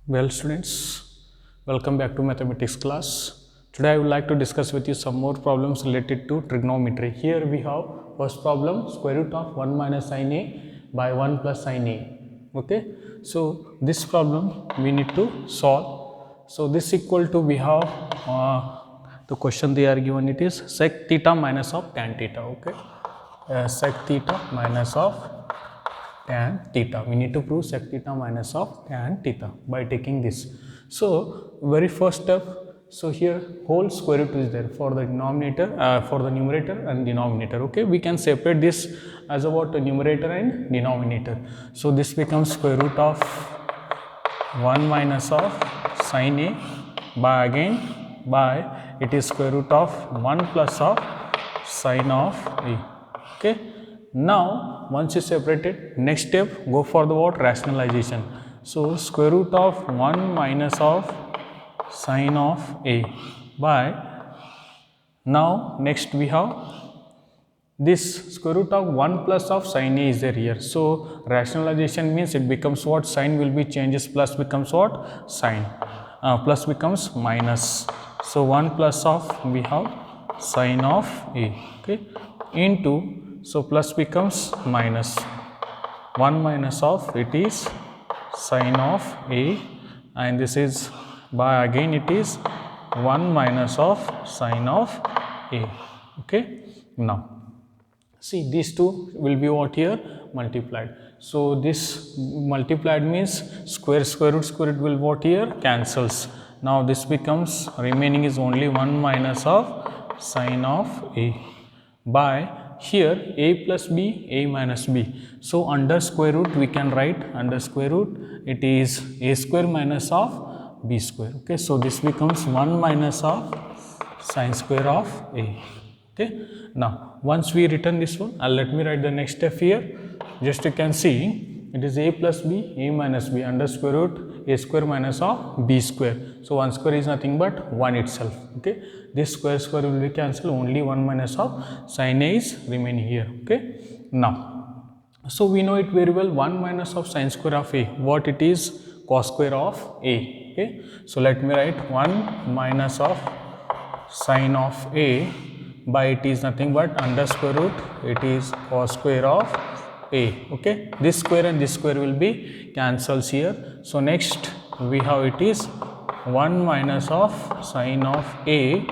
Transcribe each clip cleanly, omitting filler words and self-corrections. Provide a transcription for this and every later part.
Well, students, welcome back to mathematics class. Today I would like to discuss with you some more problems related to trigonometry. Here we have first problem, square root of 1 minus sin a by 1 plus sin a. Okay, so this problem we need to solve. So this equal to we have the question they are given, it is sec theta minus of tan theta. Okay, sec theta minus of tan theta. We need to prove sec theta minus of tan theta by taking this. So very first step, so here whole square root is there for the denominator, for the numerator and denominator. Okay, we can separate this as about the numerator and denominator. So this becomes square root of 1 minus of sin a by again by it is square root of 1 plus of sin of a. Okay, now once you separate it, next step go for the what, rationalization. So square root of 1 minus of sin of a by, now next we have this square root of 1 plus of sin a is there here. So rationalization means it becomes what, sin will be changes, plus becomes what, sin, plus becomes minus. So 1 plus of we have sin of a, okay, into, so plus becomes minus, 1 minus of it is sin of a, and this is by again it is 1 minus of sin of a. Okay, now see these two will be what here, multiplied. So this multiplied means square root will what here, cancels. Now this becomes remaining is only 1 minus of sin of a by here a plus b, a minus b. So under square root we can write, under square root it is a square minus of b square. Okay, so this becomes 1 minus of sin square of a. Okay, now once we return this one, let me write the next step here. Just you can see it is a plus b, a minus b, under square root a square minus of b square. So 1 square is nothing but 1 itself. Okay, this square will be cancelled, only 1 minus of sin a is remaining here. Okay, now so we know it very well, 1 minus of sin square of a, what it is, cos square of a. Okay, so let me write 1 minus of sin of a by it is nothing but under square root it is cos square of a. Okay, this square and this square will be cancels here. So next we have it is 1 minus of sin of a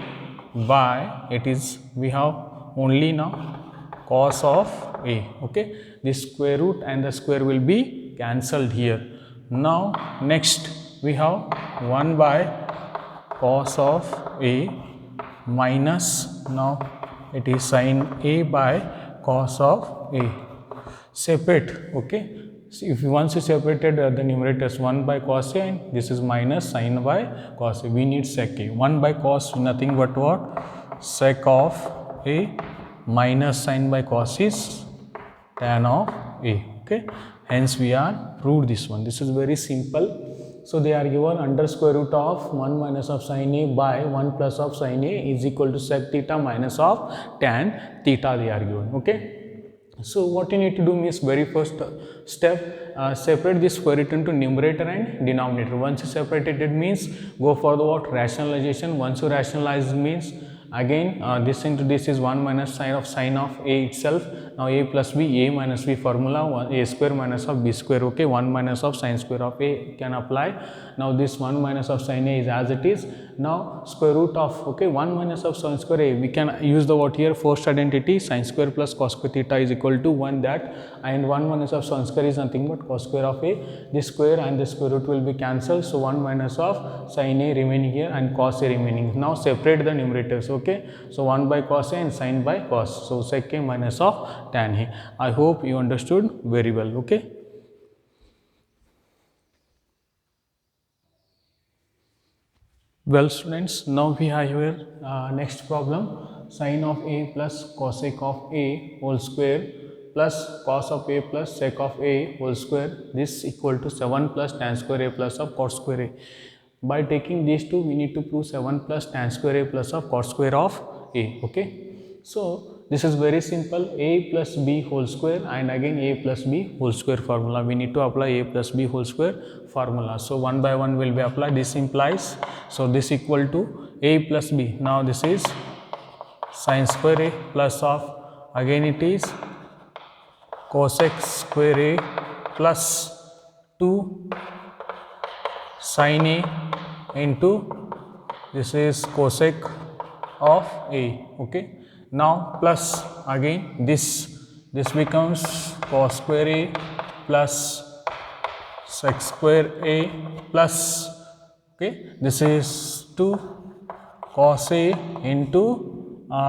by it is we have only now cos of a. Okay, this square root and the square will be cancelled here. Now next we have 1 by cos of a minus, now it is sin a by cos of a. Separate. Okay, so if you once you separated the numerators, 1 by cos a and this is minus sin by cos a, we need sec a. 1 by cos nothing but what, sec of a, minus sin by cos is tan of a. Okay, hence we are proved this one. This is very simple. So they are given under square root of 1 minus of sin a by 1 plus of sin a is equal to sec theta minus of tan theta they are given. Okay, so what you need to do means very first step, separate this square root into numerator and denominator. Once you separate it means go for the what, rationalization. Once you rationalize means again this into this is 1 minus sin of a itself. Now a plus b, a minus b formula, a square minus of b square. Okay, 1 minus of sin square of a can apply. Now this 1 minus of sin a is as it is. Now square root of, okay, 1 minus of sin square a, we can use the what here, first identity, sin square plus cos square theta is equal to 1 that, and 1 minus of sin square is nothing but cos square of a. This square and the square root will be cancelled. So 1 minus of sin a remaining here and cos a remaining. Now separate the numerators. Okay, so 1 by cos a and sin by cos. So sec a minus of tan a. I hope you understood very well. Okay. Well students, now we have here next problem, sin of a plus cosec of a whole square plus cos of a plus sec of a whole square, this equal to 7 plus tan square a plus of cos square a. By taking these two we need to prove 7 plus tan square a plus of cos square of a. Okay, so this is very simple, a plus b whole square and again a plus b whole square formula. We need to apply a plus b whole square formula. So one by one will be applied. This implies, so this equal to a plus b. Now this is sin square a plus of, again it is cosec square a plus 2 sin a into this is cosec of a. Okay, now plus again this becomes cos square a plus sec square a plus, okay, this is 2 cos a into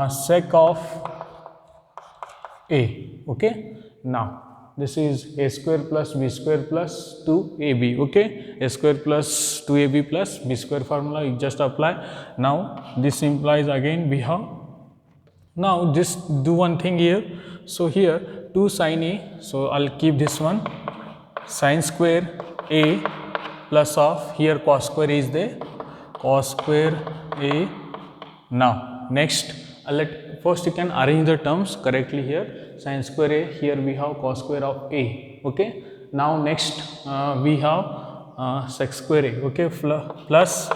sec of a. Okay, now this is a square plus b square plus 2ab. Okay, a square plus 2ab plus b square formula you just apply. Now this implies again we have, now just do one thing here. So here 2 sin a, so I'll keep this one sin square a plus of, here cos square is there, cos square a. Now next first you can arrange the terms correctly here. Sin square a, here we have cos square of a. Okay, now next we have sec square a. Okay, plus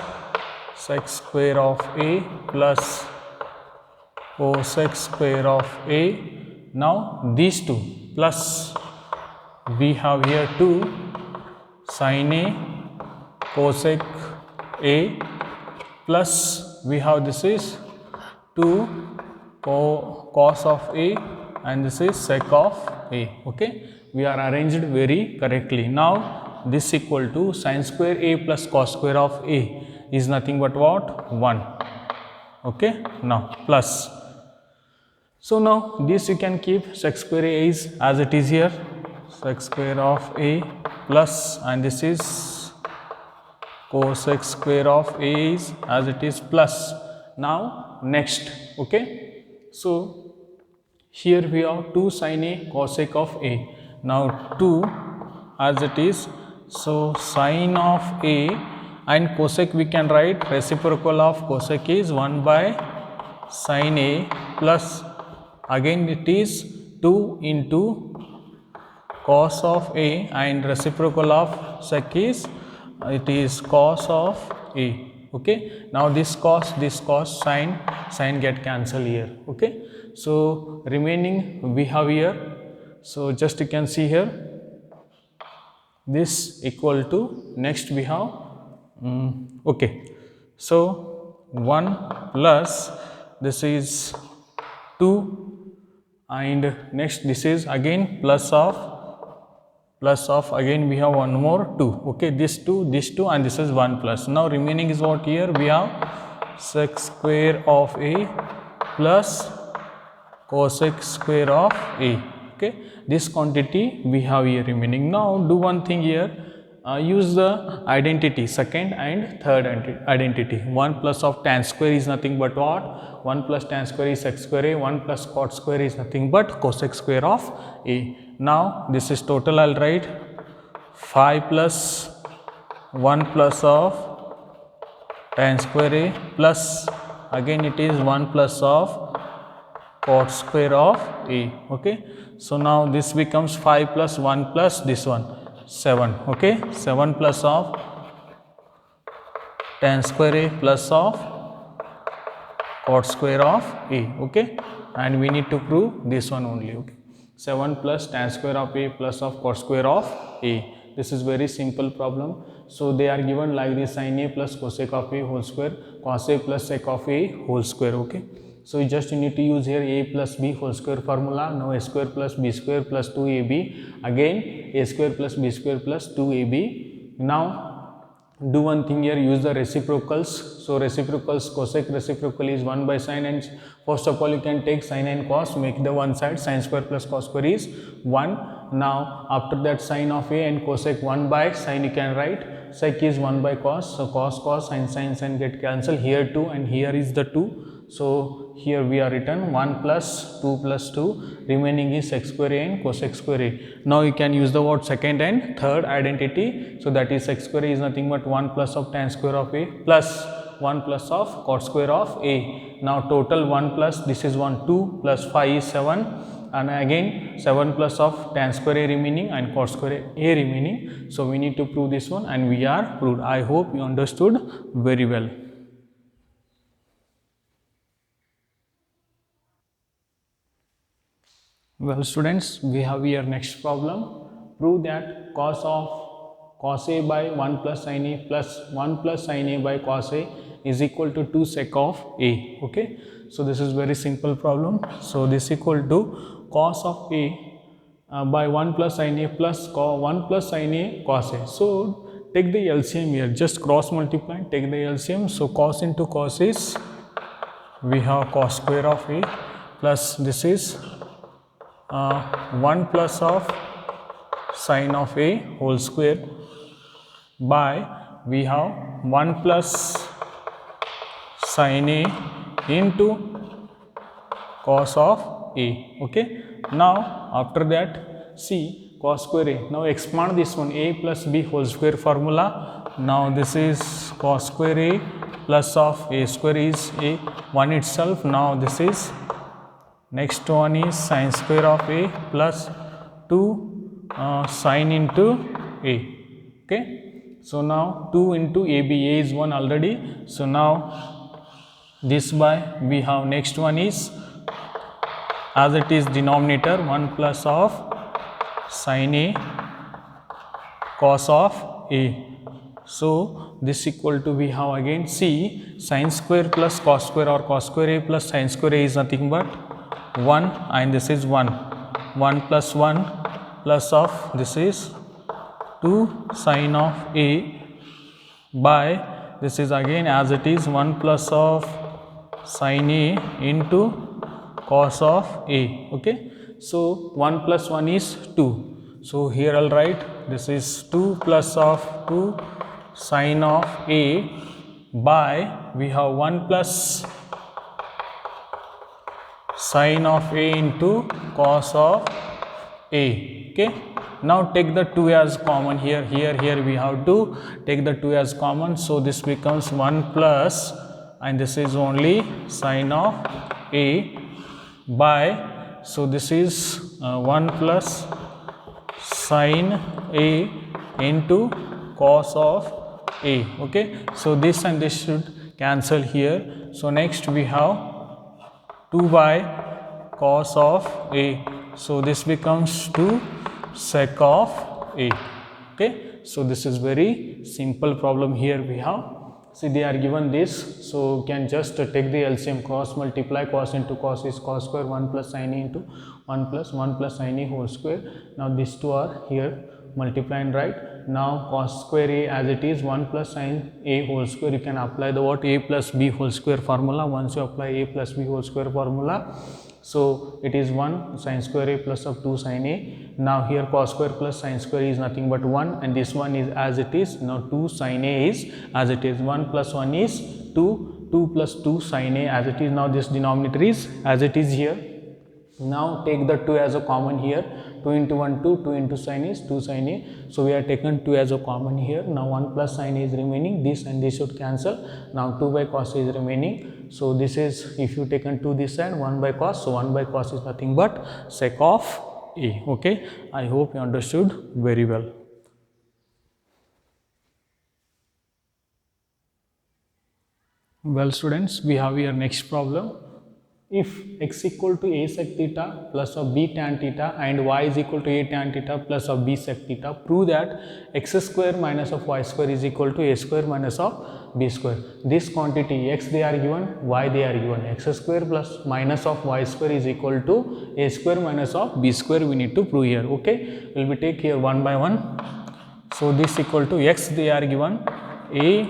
sec square of a plus cosec square of a. Now these two plus we have here 2 sin a cosec a plus we have this is 2 cos of a and this is sec of a. Okay, we are arranged very correctly. Now this equal to sin square a plus cos square of a is nothing but what, 1. Okay, now plus, so now this you can keep sec square a is as it is here, sec square of a plus, and this is cosec square of a is as it is plus. Now next, okay, so here we have 2 sin a cosec of a. Now 2 as it is, so sin of a and cosec we can write reciprocal of cosec is 1 by sin a plus again it is 2 into cos of a and reciprocal of sec is it is cos of a. Okay, now this cos sin get cancelled here. Okay, so remaining we have here, so just you can see here this equal to, next we have okay, so 1 plus this is 2 and next this is again plus of again we have one more 2. Okay, this 2 and this is 1 plus. Now remaining is what, here we have sec square of a plus cosec square of a. Okay, this quantity we have here remaining. Now do one thing here, use the identity, second and third identity. 1 plus of tan square is nothing but what, 1 plus tan square is sec square a, 1 plus cot square is nothing but cosec square of a. Now this is total, I'll write 5 plus 1 plus of tan square a plus again it is 1 plus of cot square of a. Okay, so now this becomes 5 plus 1 plus this one 7. Okay, 7 plus of tan square a plus of cot square of a. Okay, and we need to prove this one only. Okay, 7 plus tan square of a plus of cot square of a. This is very simple problem. So they are given like this, sin a plus cosec of a whole square, cos a plus sec of a whole square. Okay, so you need to use here a plus b whole square formula. Now a square plus b square plus 2ab, again a square plus b square plus 2ab. Now do one thing here, use the reciprocals. So reciprocals, cosec reciprocal is 1 by sin, and first of all you can take sin and cos, make the one side, sin square plus cos square is 1. Now after that sin of a and cosec 1 by sin you can write, sec is 1 by cos, so cos sin get cancelled, here 2 and here is the 2. So here we are written 1 plus 2 plus 2, remaining is sec square a and cosec square a. Now you can use the word second and third identity. So that is sec square a is nothing but 1 plus of tan square of a plus 1 plus of cot square of A. Now total 1 plus this is 1 2 plus 5 is 7, and again 7 plus of tan square A remaining and cot square A remaining. So we need to prove this one, and we are proved. I hope you understood very well. Well students, we have here next problem. Prove that cos A by 1 plus sin A plus 1 plus sin A by cos A is equal to 2 sec of A. Okay, so this is very simple problem. So this equal to cos of A by 1 plus sin A plus 1 plus sin A cos A. So take the LCM here, just cross multiply, take the LCM. So cos into cos is, we have cos square of A plus this is 1 plus of sin of A whole square by, we have 1 plus sin A into cos of A. Okay, now after that see cos square A. Now expand this one, A plus B whole square formula. Now this is cos square A plus of A square is A 1 itself. Now this is, next one is sin square of A plus 2 sin into A. Okay, so now 2 into AB, A is 1 already. So now this by, we have next one is, as it is denominator 1 plus of sin A cos of A. So this equal to, we have again see sin square plus cos square or cos square A plus sin square A is nothing but 1, and this is 1, 1 plus 1 plus of this is 2 sin of A by, this is again as it is 1 plus of sin A into cos of A. Okay, so 1 plus 1 is 2. So here I'll write this is 2 plus of 2 sin of A by, we have 1 plus sin of A into cos of A. Okay, now take the 2 as common here, here we have to take the 2 as common. So this becomes 1 plus, and this is only sin of A by, so this is 1 plus sin A into cos of A. Okay, so this and this should cancel here. So next we have 2 by cos of A. So this becomes 2 sec of A. Okay, so this is very simple problem. Here we have, see they are given this, so can just take the LCM, cross multiply, cos into cos is cos square, 1 plus sin A into 1 plus sin A whole square. Now these two are here multiply and write. Now cos square A as it is 1 plus sin A whole square, you can apply the what, A plus B whole square formula. Once you apply A plus B whole square formula, so it is 1 sin square A plus of 2 sin A. Now here cos square plus sin square is nothing but 1, and this one is as it is. Now 2 sin A is as it is, 1 plus 1 is 2, 2 plus 2 sin A as it is. Now this denominator is as it is here. Now take the 2 as a common here, 2 into 1 2, 2 into sin is 2 sin A. So we are taken 2 as a common here. Now 1 plus sin A is remaining, this and this should cancel. Now 2 by cos A is remaining. So this is, if you taken 2 this side, 1 by cos, so 1 by cos is nothing but sec of A. Okay, I hope you understood very well. Well students, we have here next problem. If x equal to a sec theta plus of b tan theta and y is equal to a tan theta plus of b sec theta, prove that x square minus of y square is equal to a square minus of b square. This quantity x they are given, y they are given. X square plus minus of y square is equal to a square minus of b square, we need to prove here. Okay, will we take here one by one. So this equal to x they are given a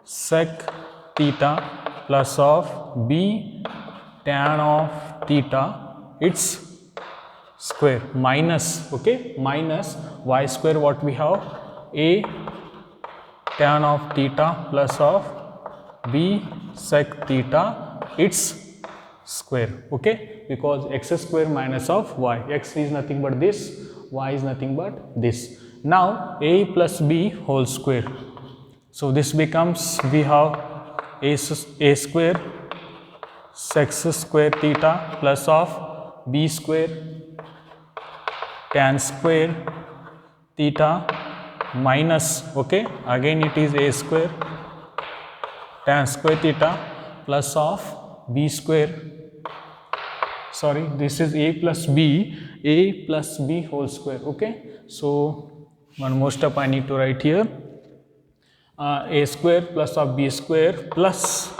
sec theta plus of b tan of theta its square minus, okay, minus y square, what we have, a tan of theta plus of b sec theta its square. Okay, because x square minus of y, x is nothing but this, y is nothing but this. Now a plus b whole square, so this becomes, we have a square sec square theta plus of b square tan square theta minus, okay, again it is a square tan square theta plus of b square, sorry, this is a plus b whole square, okay. So one more step I need to write here, a square plus of b square plus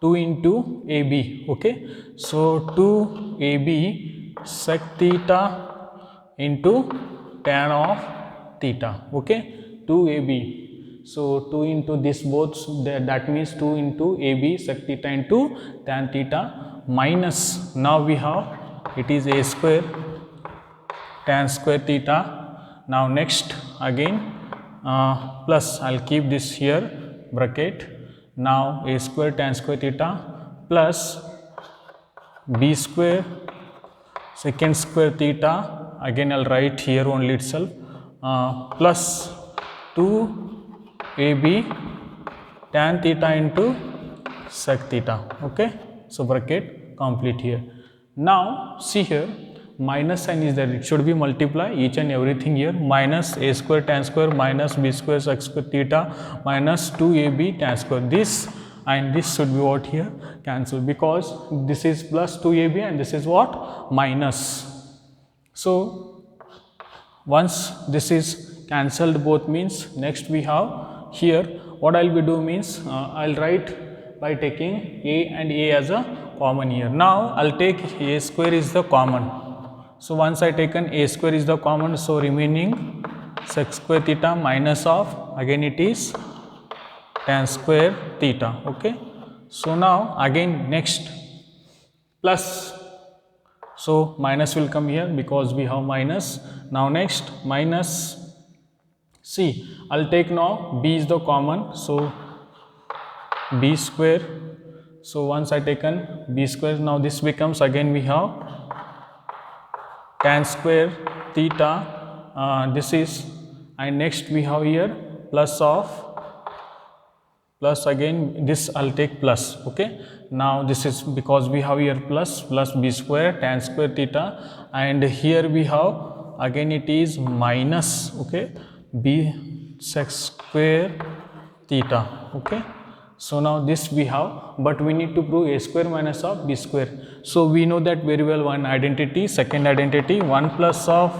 2 into ab, okay. So 2ab sec theta into tan of theta, okay, 2ab. So 2 into this both, that means 2 into ab sec theta into tan theta minus, now we have it is a square tan square theta. Now next again plus, I'll keep this here bracket. Now a square tan square theta plus b square secant square theta, again I'll write here only itself, plus 2ab tan theta into sec theta, okay. So bracket complete here. Now see here, minus sign is there, it should be multiply each and everything here, minus a square tan square minus b square sec square theta minus 2ab tan square, this and this should be what here cancel, because this is plus 2ab and this is what minus. So once this is cancelled both means, next we have here what I'll be do means, I'll write by taking a and a as a common here. Now I'll take a square is the common. So once I taken a square is the common, so remaining sec square theta minus of, again it is tan square theta, okay. So now again next plus, so minus will come here because we have minus. Now next minus, see I'll take now b is the common, so b square. So once I taken b square, now this becomes, again we have tan square theta, this is, and next we have here plus of, plus again this I'll take plus, okay. Now this is because we have here plus b square tan square theta, and here we have again it is minus, okay, b sec square theta, okay. So now this we have, but we need to prove a square minus of b square. So we know that very well, one identity, second identity, 1 plus of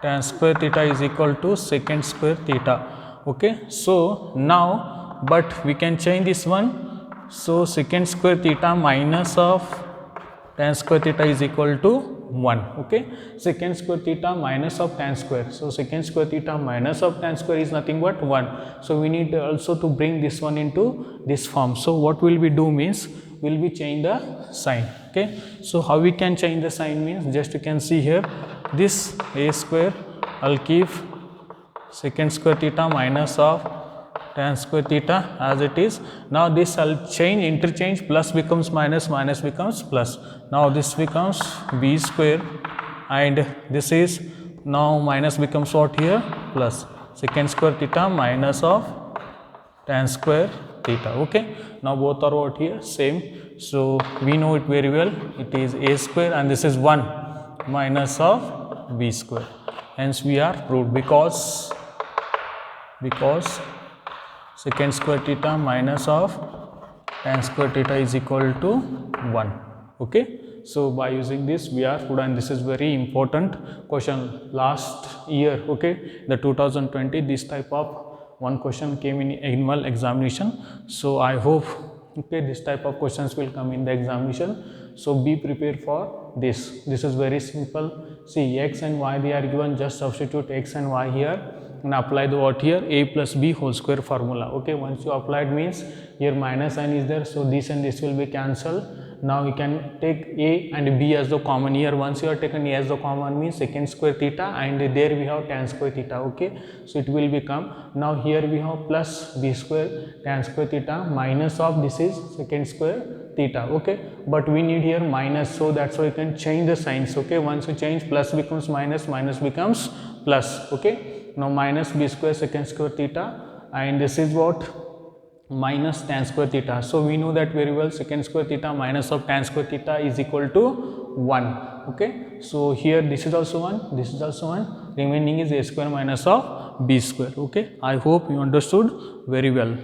tan square theta is equal to secant square theta, okay. So now, but we can change this one, so secant square theta minus of tan square theta is equal to 1, okay. Secant square theta minus of tan square, so secant square theta minus of tan square is nothing but 1. So we need also to bring this one into this form. So what will we do means, will we change the sign, okay. So how we can change the sign means, just you can see here, this a square I'll keep secant square theta minus of tan square theta as it is. Now this I'll change, interchange, plus becomes minus, minus becomes plus. Now this becomes b square, and this is now minus becomes what here plus secant square theta minus of tan square theta, okay. Now both are what here same. So we know it very well, it is a square and this is 1 minus of b square. Hence we are proved, because secant square theta minus of tan square theta is equal to 1, okay. So by using this we are proved, and this is very important question last year, okay, the 2020 this type of one question came in annual examination. So I hope, okay, this type of questions will come in the examination. So be prepared for this. This is very simple. See, x and y they are given, just substitute x and y here and apply the what here, a plus b whole square formula, okay. Once you applied means here minus sign is there, so this and this will be cancelled. Now you can take a and b as the common here. Once you are taken a as the common means secant square theta, and there we have tan square theta, okay. So it will become, now here we have plus b square tan square theta minus of this is secant square theta, okay. But we need here minus, so that's why you can change the signs, okay. Once you change, plus becomes minus, minus becomes plus, okay. Now minus b square secant square theta, and this is what minus tan square theta. So we know that very well, secant square theta minus of tan square theta is equal to 1. Okay, so here this is also 1, this is also 1, remaining is a square minus of b square. Okay, I hope you understood very well.